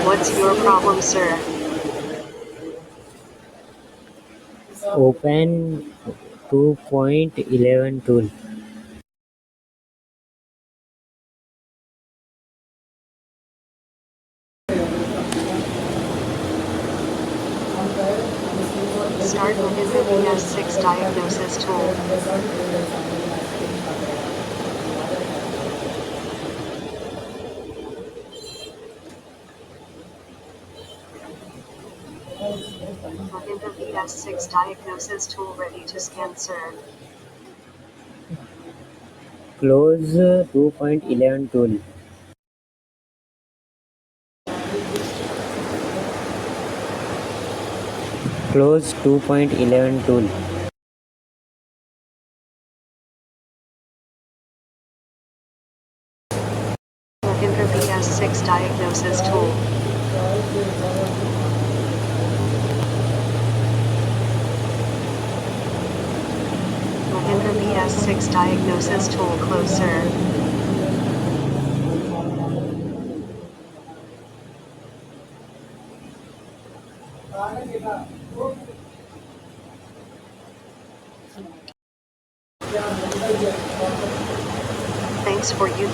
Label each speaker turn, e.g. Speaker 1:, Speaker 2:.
Speaker 1: What's your problem, sir?
Speaker 2: Open 2.11 tool.
Speaker 1: Start Mahindra VS6 diagnosis tool. Mahindra VS6 diagnosis tool ready to scan, sir.
Speaker 2: Close 2.11 tool. Close 2.11 tool.
Speaker 1: Mahindra VS6 diagnosis tool. Mahindra VS6 diagnosis tool closer. Thanks for you.